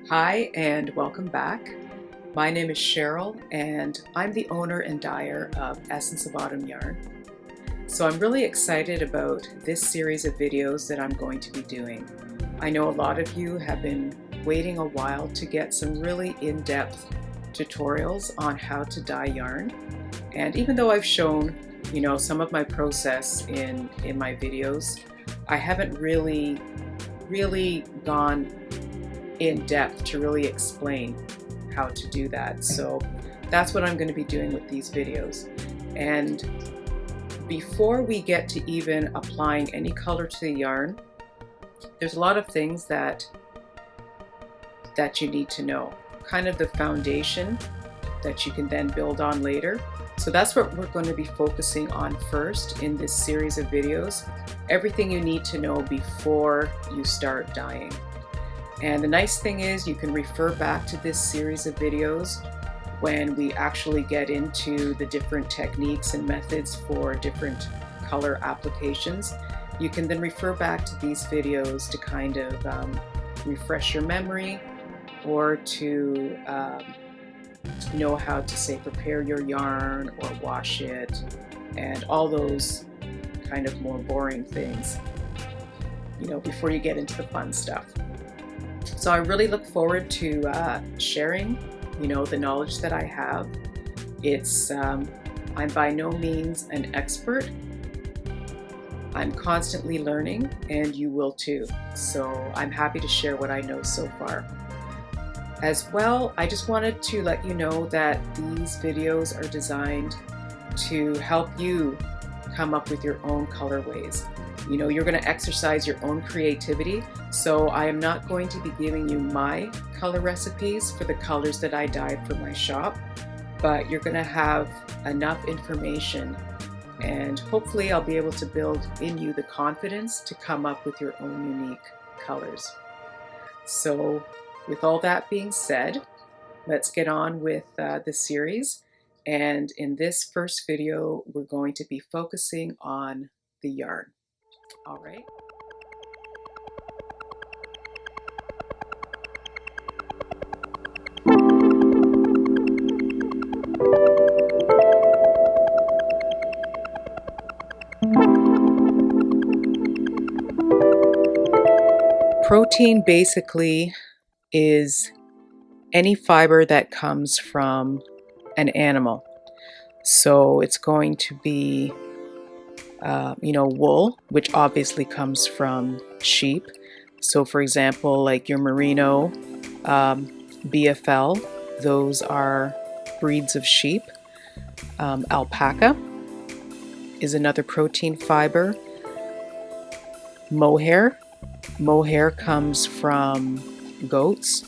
Hi and welcome back. My name is Sheryl and I'm the owner and dyer of Essence of Autumn Yarn. So I'm really excited about this series of videos that I'm going to be doing. I know a lot of you have been waiting a while to get some really in-depth tutorials on how to dye yarn. And even though I've shown, some of my process in my videos, I haven't really gone in depth to really explain how to do that. So that's what I'm going to be doing with these videos. And before we get to even applying any color to the yarn, there's a lot of things that you need to know, kind of the foundation that you can then build on later. So that's what we're going to be focusing on first in this series of videos, everything you need to know before you start dyeing. And the nice thing is you can refer back to this series of videos when we actually get into the different techniques and methods for different color applications. You can then refer back to these videos to kind of refresh your memory, or to know how to, say, prepare your yarn or wash it, and all those kind of more boring things, before you get into the fun stuff. So I really look forward to sharing, the knowledge that I have. I'm by no means an expert. I'm constantly learning, and you will too. So I'm happy to share what I know so far. As well, I just wanted to let you know that these videos are designed to help you come up with your own colorways. You're going to exercise your own creativity, so I am not going to be giving you my color recipes for the colors that I dyed for my shop, but you're going to have enough information, and hopefully I'll be able to build in you the confidence to come up with your own unique colors. So with all that being said, let's get on with the series. And in this first video, we're going to be focusing on the yarn. All right. Protein basically is any fiber that comes from an animal. So it's going to be wool, which obviously comes from sheep. So for example, like your merino, BFL, those are breeds of sheep. Alpaca is another protein fiber. Mohair comes from goats.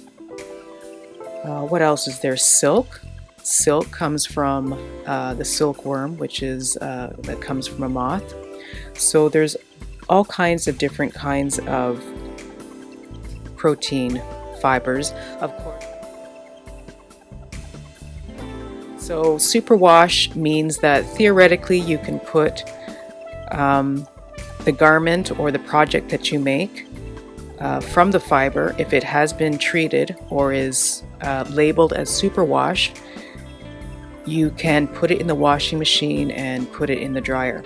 What else is there? Silk comes from the silkworm, which is that comes from a moth. So there's all kinds of different kinds of protein fibers, of course. So superwash means that theoretically you can put the garment or the project that you make from the fiber, if it has been treated or is labeled as superwash, you can put it in the washing machine and put it in the dryer.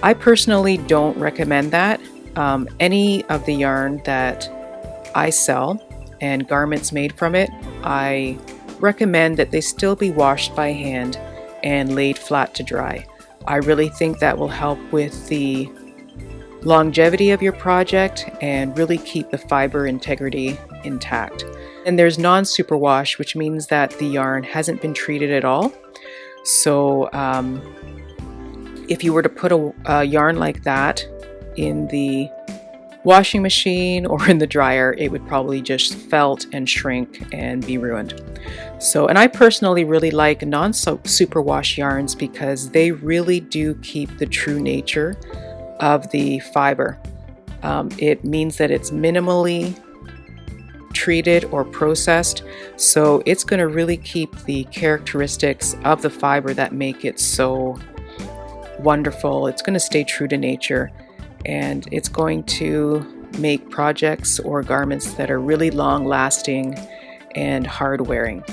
I personally don't recommend that. Any of the yarn that I sell and garments made from it, I recommend that they still be washed by hand and laid flat to dry. I really think that will help with the longevity of your project and really keep the fiber integrity intact. And there's non-superwash, which means that the yarn hasn't been treated at all. So if you were to put a yarn like that in the washing machine or in the dryer, it would probably just felt and shrink and be ruined. So, and I personally really like non-superwash yarns because they really do keep the true nature of the fiber. It means that it's minimally treated or processed, so it's going to really keep the characteristics of the fiber that make it so wonderful. It's going to stay true to nature, and it's going to make projects or garments that are really long lasting and hard wearing.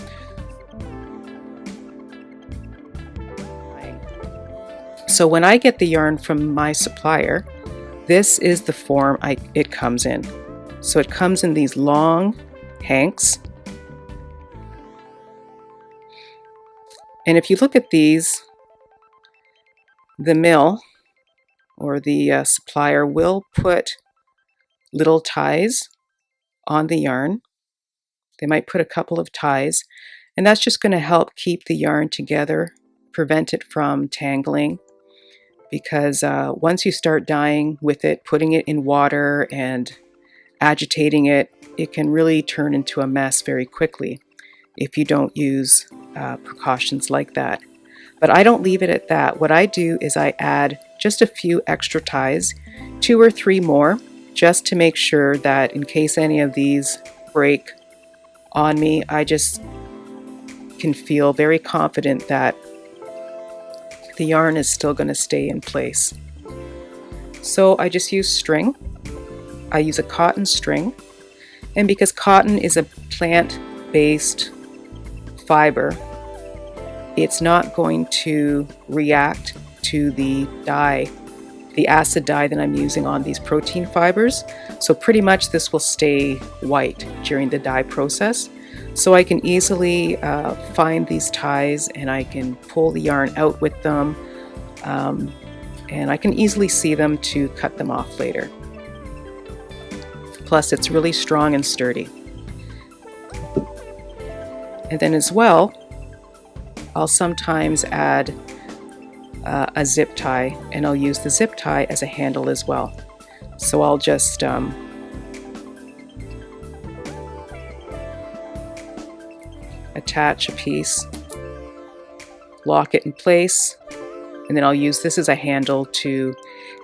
So when I get the yarn from my supplier, this is the form it comes in. So it comes in these long hanks. And if you look at these, the mill or the supplier will put little ties on the yarn. They might put a couple of ties, and that's just going to help keep the yarn together, prevent it from tangling. Because once you start dyeing with it, putting it in water and agitating it, it can really turn into a mess very quickly if you don't use precautions like that. But I don't leave it at that. What I do is I add just a few extra ties, 2 or 3 more, just to make sure that in case any of these break on me, I just can feel very confident that the yarn is still going to stay in place. So I just use string. I use a cotton string, and because cotton is a plant-based fiber, it's not going to react to the dye, the acid dye that I'm using on these protein fibers. So pretty much this will stay white during the dye process. So I can easily find these ties, and I can pull the yarn out with them, and I can easily see them to cut them off later. Plus it's really strong and sturdy. And then as well, I'll sometimes add a zip tie, and I'll use the zip tie as a handle as well. So I'll just attach a piece, lock it in place, and then I'll use this as a handle to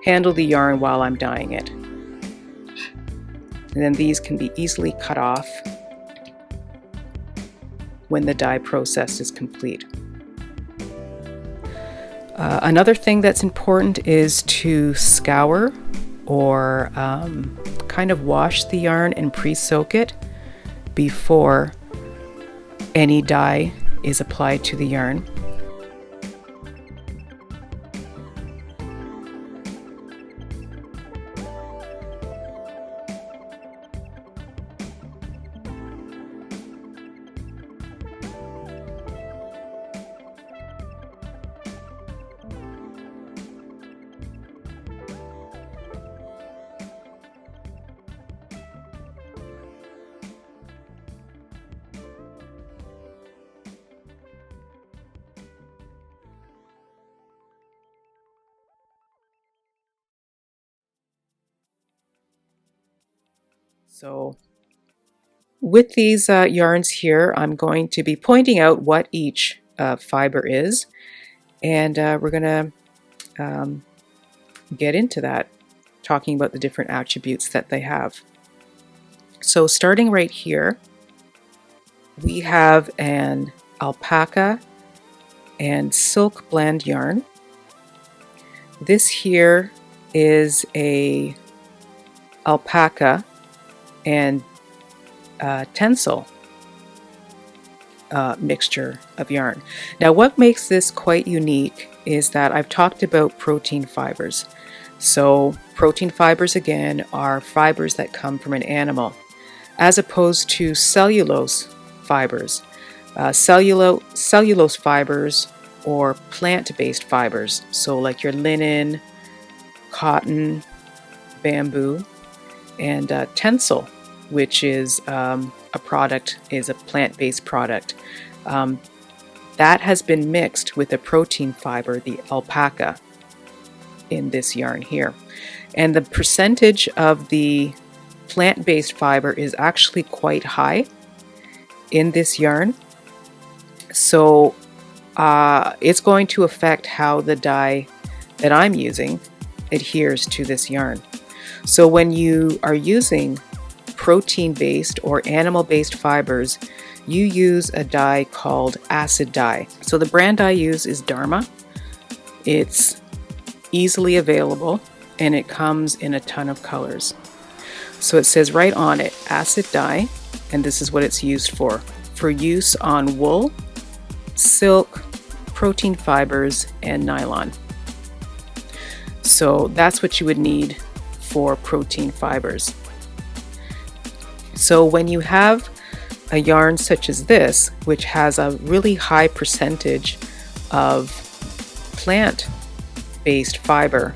handle the yarn while I'm dyeing it. And then these can be easily cut off when the dye process is complete. Another thing that's important is to scour or kind of wash the yarn and pre-soak it before any dye is applied to the yarn. So with these yarns here, I'm going to be pointing out what each fiber is, and we're going to get into that, talking about the different attributes that they have. So starting right here, we have an alpaca and silk blend yarn. This here is a alpaca and tencel mixture of yarn. Now what makes this quite unique is that I've talked about protein fibers. So protein fibers again are fibers that come from an animal, as opposed to cellulose fibers. Cellulose fibers or plant-based fibers, so like your linen, cotton, bamboo, and tencel, which is a plant-based product. That has been mixed with a protein fiber, the alpaca, in this yarn here. And the percentage of the plant-based fiber is actually quite high in this yarn. So it's going to affect how the dye that I'm using adheres to this yarn. So when you are using protein-based or animal-based fibers, you use a dye called acid dye. So the brand I use is Dharma. It's easily available and it comes in a ton of colors. So it says right on it, acid dye, and this is what it's used for use on wool, silk, protein fibers, and nylon. So that's what you would need for protein fibers. So when you have a yarn such as this, which has a really high percentage of plant-based fiber,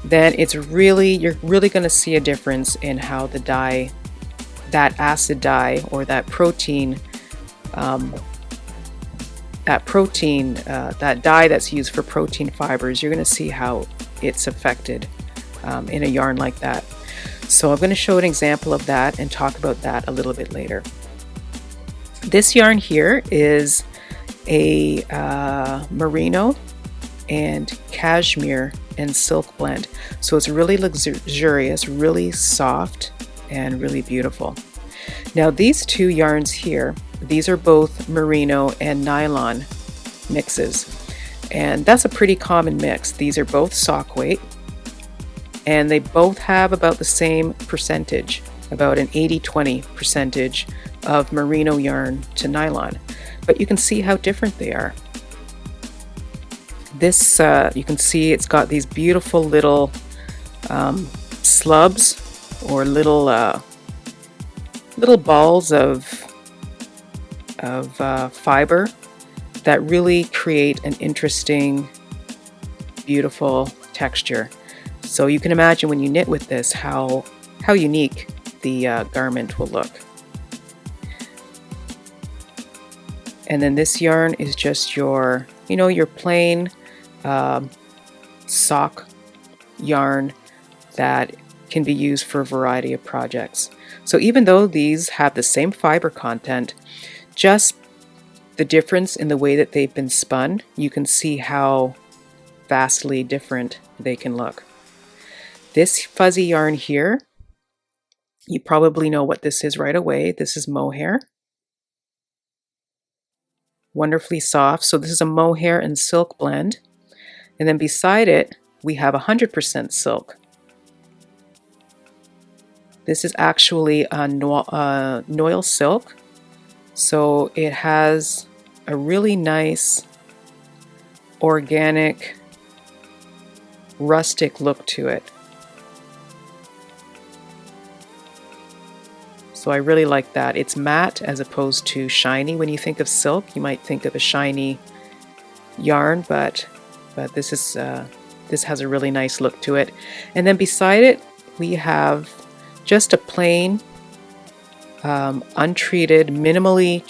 then you're really going to see a difference in how the dye, that acid dye or that dye that's used for protein fibers, you're going to see how it's affected in a yarn like that. So I'm going to show an example of that and talk about that a little bit later. This yarn here is a merino and cashmere and silk blend. So it's really luxurious, really soft, and really beautiful. Now these two yarns here, these are both merino and nylon mixes. And that's a pretty common mix. These are both sock weight, and they both have about the same percentage, about an 80-20 percentage of merino yarn to nylon. But you can see how different they are. This, you can see it's got these beautiful little slubs or little balls of fiber that really create an interesting, beautiful texture. So you can imagine when you knit with this how unique the garment will look. And then this yarn is just your plain sock yarn that can be used for a variety of projects. So even though these have the same fiber content, just the difference in the way that they've been spun, you can see how vastly different they can look. This fuzzy yarn here, you probably know what this is right away. This is mohair. Wonderfully soft. So this is a mohair and silk blend. And then beside it, we have 100% silk. This is actually a Noil silk. So it has a really nice, organic, rustic look to it. So I really like that. It's matte as opposed to shiny. When you think of silk, you might think of a shiny yarn, but this has a really nice look to it. And then beside it, we have just a plain, untreated, minimally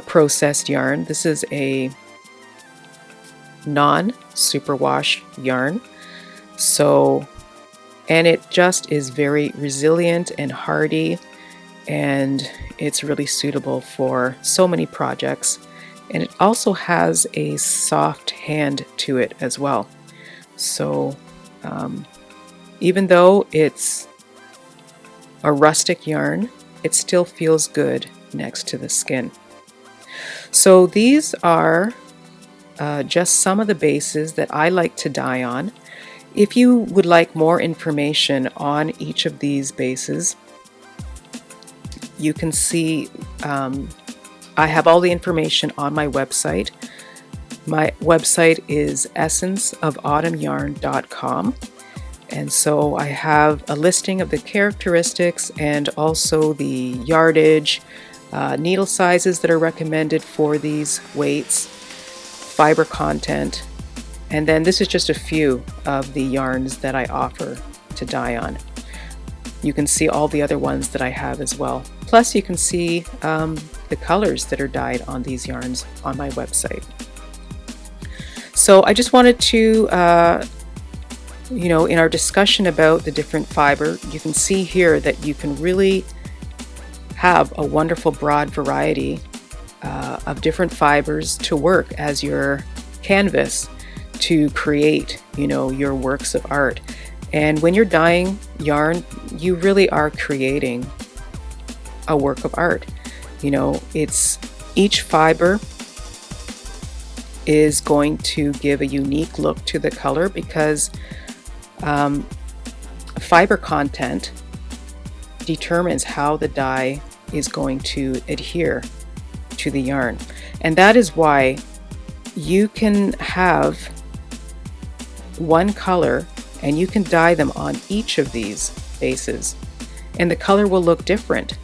processed yarn. This is a non-superwash yarn. And it just is very resilient and hardy, and it's really suitable for so many projects. And it also has a soft hand to it as well. So even though it's a rustic yarn, it still feels good next to the skin. So these are just some of the bases that I like to dye on. If you would like more information on each of these bases, you can see I have all the information on my website. My website is essenceofautumnyarn.com, and so I have a listing of the characteristics and also the yardage, needle sizes that are recommended for these weights, fiber content. And then this is just a few of the yarns that I offer to dye on. You can see all the other ones that I have as well. Plus you can see the colors that are dyed on these yarns on my website. So I just wanted to, in our discussion about the different fiber, you can see here that you can really have a wonderful broad variety of different fibers to work as your canvas to create, your works of art. And when you're dyeing yarn, you really are creating a work of art. It's each fiber is going to give a unique look to the color because fiber content determines how the dye is going to adhere to the yarn. And that is why you can have one color and you can dye them on each of these bases, and the color will look different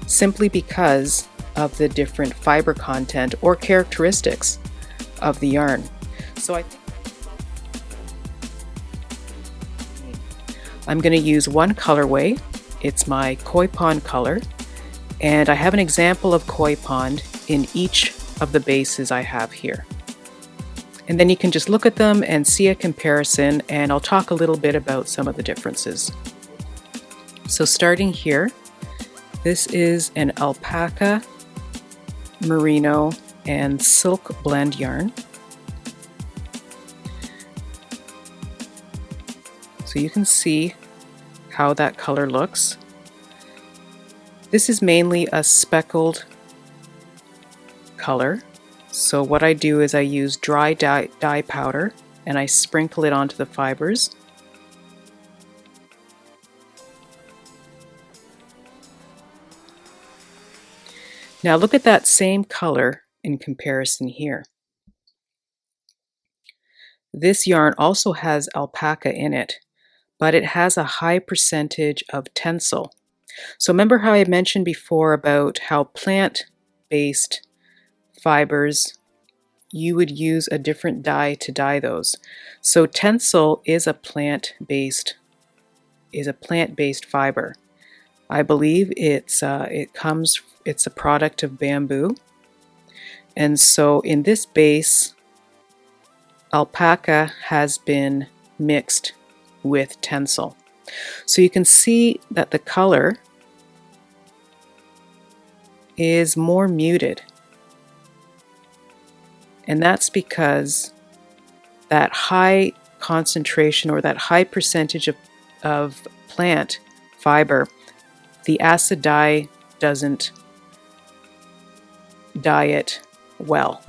simply because of the different fiber content or characteristics of the yarn. So I think I'm going to use one colorway. It's my koi pond color, and I have an example of koi pond in each of the bases I have here. And then you can just look at them and see a comparison, and I'll talk a little bit about some of the differences. So starting here, this is an alpaca, merino, and silk blend yarn. So you can see how that color looks. This is mainly a speckled color. So what I do is I use dry dye powder and I sprinkle it onto the fibers. Now look at that same color in comparison here. This yarn also has alpaca in it, but it has a high percentage of tencel. So remember how I mentioned before about how plant-based fibers, you would use a different dye to dye those. So tencel is a plant-based fiber. I believe it's a product of bamboo. And so in this base, alpaca has been mixed with tencel. So you can see that the color is more muted. And that's because that high concentration or that high percentage of plant fiber, the acid dye doesn't dye it well.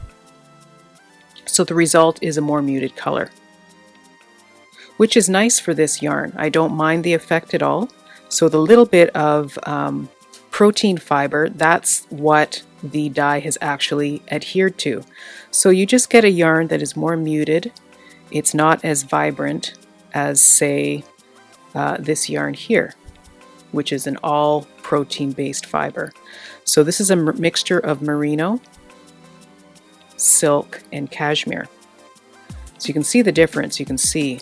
So the result is a more muted color, which is nice for this yarn. I don't mind the effect at all. So the little bit of protein fiber, that's what the dye has actually adhered to. So you just get a yarn that is more muted. It's not as vibrant as, say, this yarn here, which is an all protein-based fiber. So this is a mixture of merino, silk, and cashmere. So you can see the difference. You can see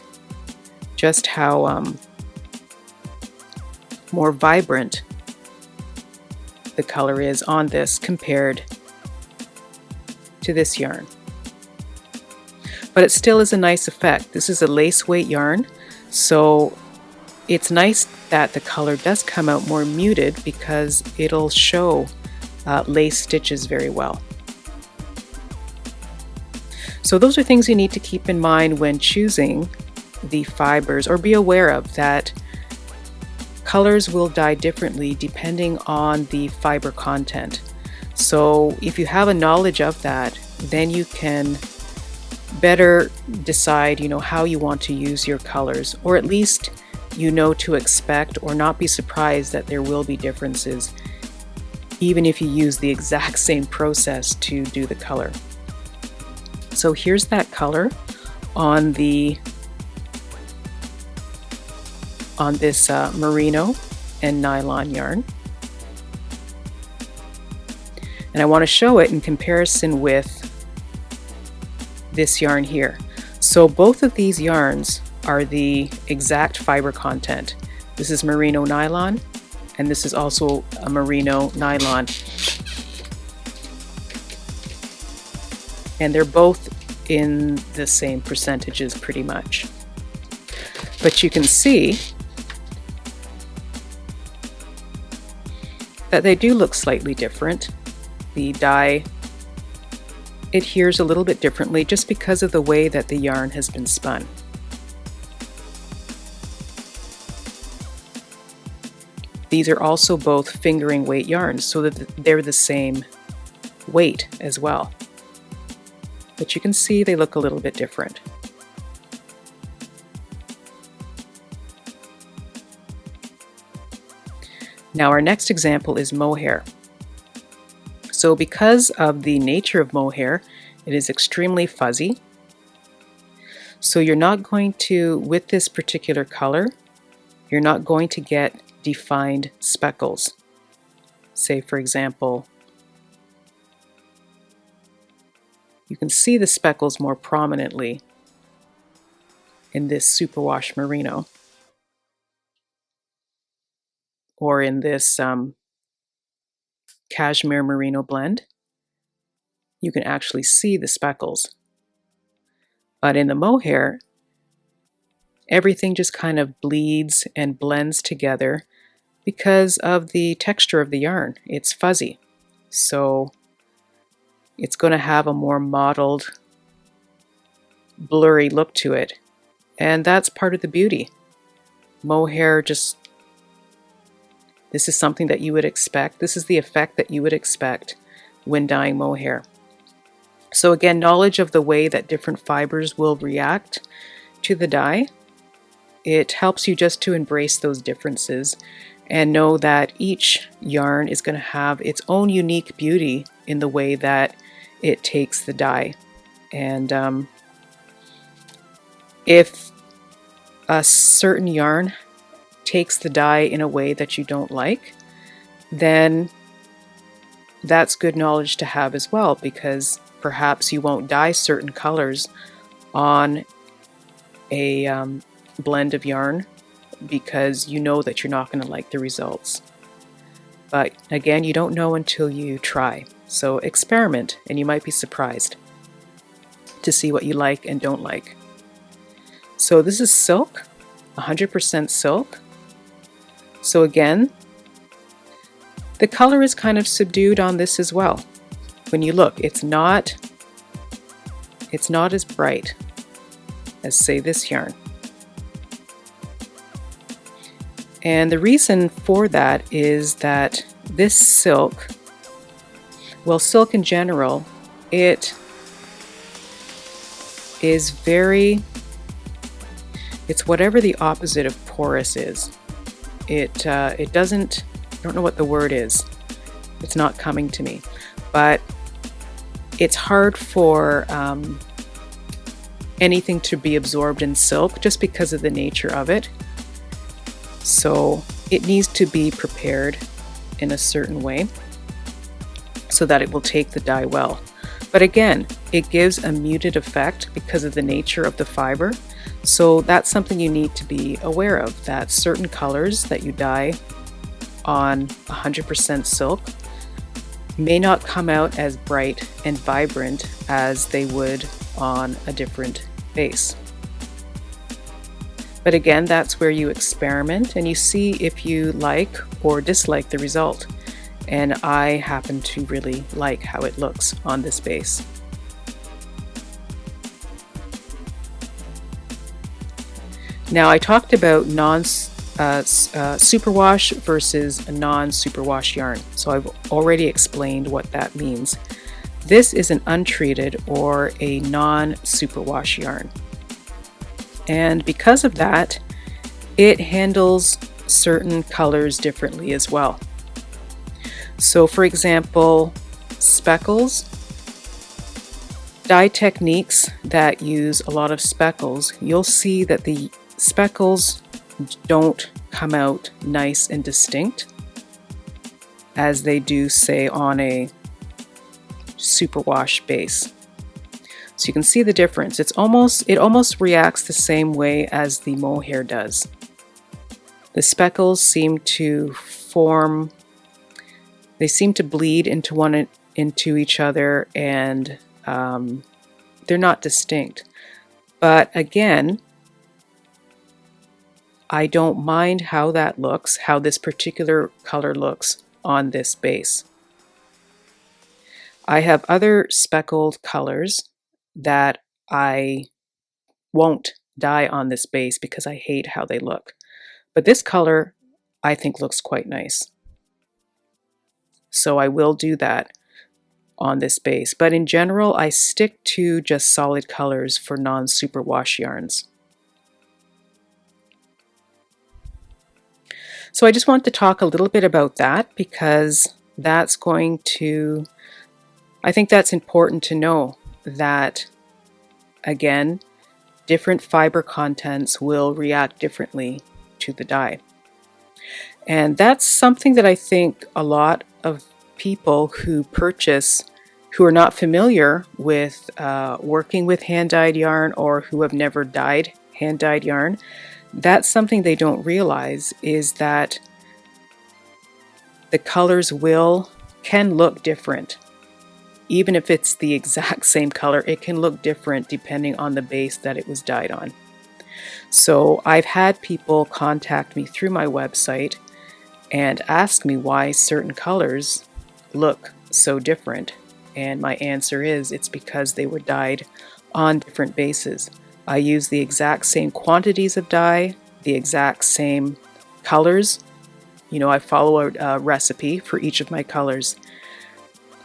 just how more vibrant the color is on this compared to this yarn. But it still is a nice effect. This is a lace weight yarn, so it's nice that the color does come out more muted because it'll show lace stitches very well. So those are things you need to keep in mind when choosing the fibers, or be aware of that colors will dye differently depending on the fiber content. So if you have a knowledge of that, then you can better decide, how you want to use your colors, or at least to expect or not be surprised that there will be differences even if you use the exact same process to do the color. So here's that color on this merino and nylon yarn. And I want to show it in comparison with this yarn here. So both of these yarns are the exact fiber content. This is merino nylon, and this is also a merino nylon. And they're both in the same percentages pretty much. But you can see that they do look slightly different. The dye adheres a little bit differently just because of the way that the yarn has been spun. These are also both fingering weight yarns, so that they're the same weight as well. But you can see they look a little bit different. Now our next example is mohair. So because of the nature of mohair, it is extremely fuzzy. So you're not going to, with this particular color, you're not going to get defined speckles. Say for example, you can see the speckles more prominently in this Superwash merino, or in this cashmere merino blend. You can actually see the speckles. But in the mohair, everything just kind of bleeds and blends together because of the texture of the yarn. It's fuzzy, so it's going to have a more mottled, blurry look to it, and that's part of the beauty. Mohair this is something that you would expect. This is the effect that you would expect when dyeing mohair. So again, knowledge of the way that different fibers will react to the dye, it helps you just to embrace those differences and know that each yarn is going to have its own unique beauty in the way that it takes the dye. And if a certain yarn takes the dye in a way that you don't like, then that's good knowledge to have as well, because perhaps you won't dye certain colors on a blend of yarn because you know that you're not going to like the results. But again, you don't know until you try. So experiment and you might be surprised to see what you like and don't like. So this is silk, 100% silk. So again, the color is kind of subdued on this as well. When you look, it's not as bright as, say, this yarn. And the reason for that is that this silk, well, silk in general, it is it's whatever the opposite of porous is. It doesn't, I don't know what the word is. It's not coming to me. But it's hard for anything to be absorbed in silk just because of the nature of it. So it needs to be prepared in a certain way so that it will take the dye well. But again, it gives a muted effect because of the nature of the fiber. So that's something you need to be aware of, that certain colors that you dye on 100% silk may not come out as bright and vibrant as they would on a different base. But again, that's where you experiment and you see if you like or dislike the result. And I happen to really like how it looks on this base. Now I talked about superwash versus a non-superwash yarn. So I've already explained what that means. This is an untreated or a non-superwash yarn. And because of that, it handles certain colors differently as well. So for example, speckles, dye techniques that use a lot of speckles, you'll see that the speckles don't come out nice and distinct as they do, say, on a superwash base. So you can see the difference. It almost reacts the same way as the mohair does. The speckles seem to form, they seem to bleed into each other, and they're not distinct. But again, I don't mind how that looks, how this particular color looks on this base. I have other speckled colors that I won't dye on this base because I hate how they look. But this color I think looks quite nice. So I will do that on this base. But in general, I stick to just solid colors for non-superwash yarns. So I just want to talk a little bit about that because that's going to, I think that's important to know that, again, different fiber contents will react differently to the dye. And that's something that I think a lot of people who purchase, who are not familiar with working with hand-dyed yarn or who have never dyed hand-dyed yarn, that's something they don't realize, is that the colors can look different. Even if it's the exact same color, it can look different depending on the base that it was dyed on. So I've had people contact me through my website and ask me why certain colors look so different. And my answer is, it's because they were dyed on different bases. I use the exact same quantities of dye, the exact same colors. You know, I follow a recipe for each of my colors.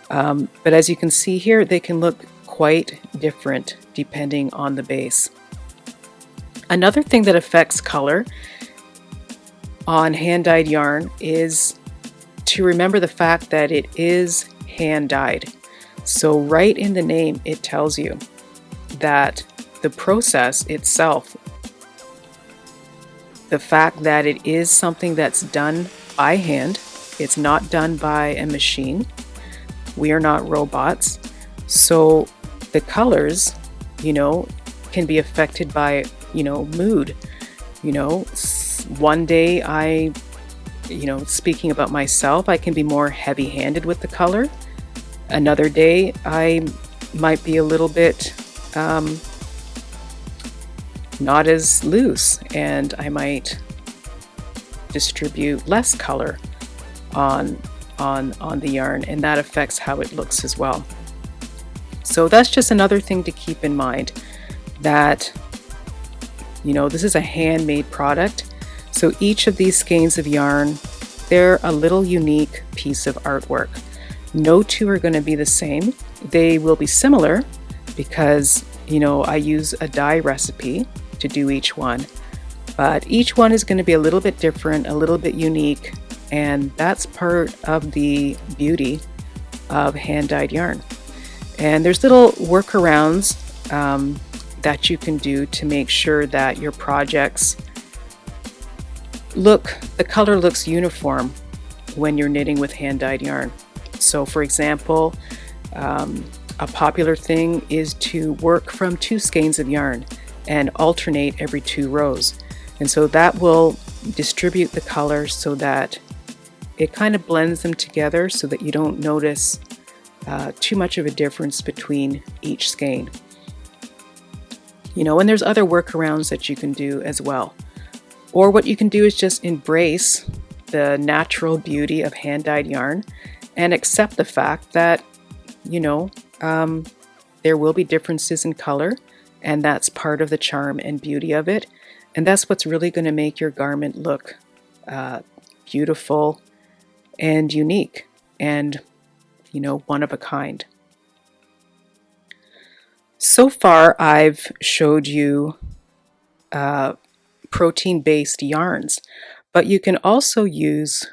But as you can see here, they can look quite different depending on the base. Another thing that affects color on hand-dyed yarn is to remember the fact that it is hand-dyed. So right in the name, it tells you that the process itself, the fact that it is something that's done by hand, it's not done by a machine. We are not robots. So the colors, you know, can be affected by, you know, mood. You know, one day speaking about myself, I can be more heavy-handed with the color. Another day, I might be a little bit not as loose, and I might distribute less color on the yarn, and that affects how it looks as well. So that's just another thing to keep in mind, that, you know, this is a handmade product. So each of these skeins of yarn, they're a little unique piece of artwork. No two are going to be the same. They will be similar because, you know, I use a dye recipe to do each one, but each one is going to be a little bit different, a little bit unique, and that's part of the beauty of hand-dyed yarn. And there's little workarounds that you can do to make sure that your projects the color looks uniform when you're knitting with hand-dyed yarn. So for example, a popular thing is to work from 2 skeins of yarn and alternate every 2 rows. And so that will distribute the color so that it kind of blends them together so that you don't notice too much of a difference between each skein. You know, and there's other workarounds that you can do as well. Or what you can do is just embrace the natural beauty of hand-dyed yarn and accept the fact that, you know, there will be differences in color, and that's part of the charm and beauty of it. And that's what's really going to make your garment look beautiful and unique and, you know, one of a kind. So far, I've showed you protein-based yarns, but you can also use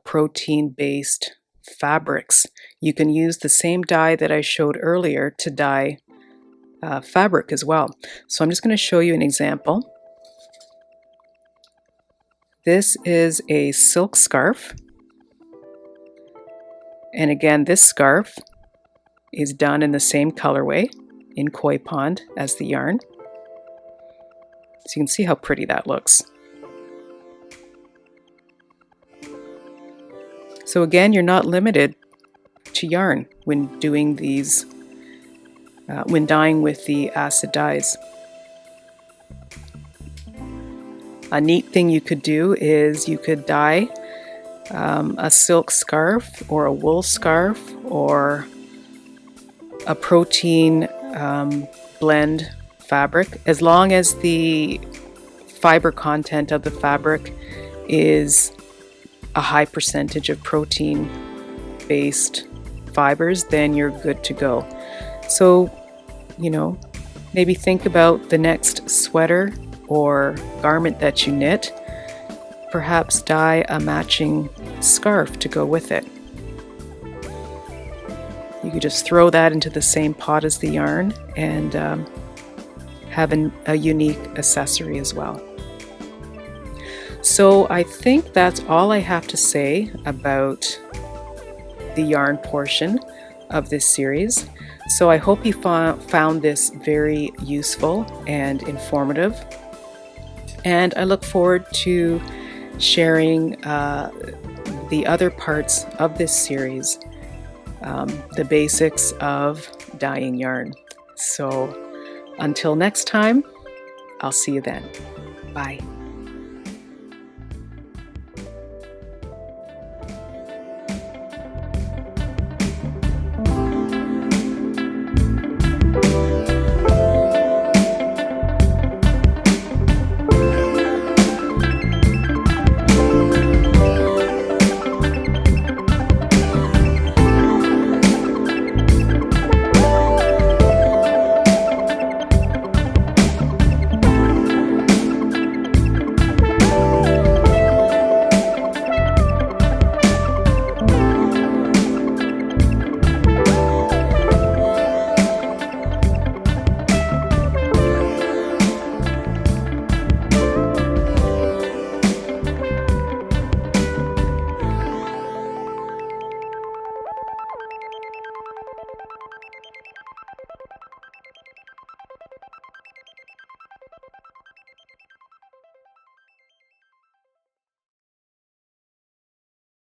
protein-based fabrics. You can use the same dye that I showed earlier to dye fabric as well. So I'm just going to show you an example. This is a silk scarf. And again, this scarf is done in the same colorway in koi pond as the yarn. So you can see how pretty that looks. So again, you're not limited to yarn when doing these, when dyeing with the acid dyes. A neat thing you could do is you could dye a silk scarf or a wool scarf or a protein blend fabric, as long as the fiber content of the fabric is a high percentage of protein based fibers, then you're good to go. So, you know, maybe think about the next sweater or garment that you knit. perhaps dye a matching scarf to go with it. You could just throw that into the same pot as the yarn and have a unique accessory as well. So I think that's all I have to say about the yarn portion of this series. So I hope you found this very useful and informative, and I look forward to sharing the other parts of this series, the basics of dyeing yarn. So until next time, I'll see you then. Bye.